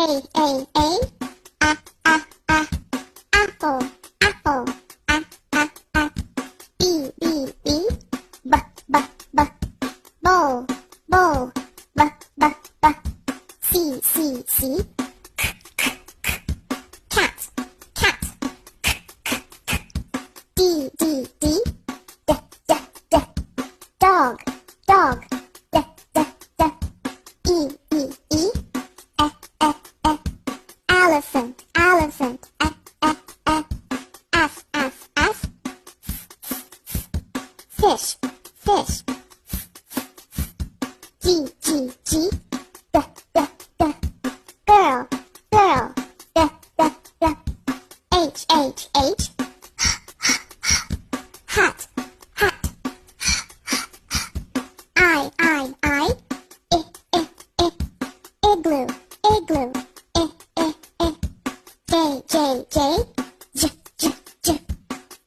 apple, apple, B, bowl, bowl, C, cat, D, dog, E, elephant, F, fish, G, girl, H, hat, I, igloo, J,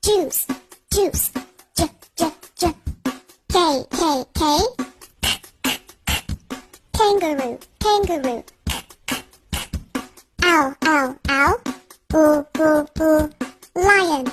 juice, K, kangaroo, L, lion,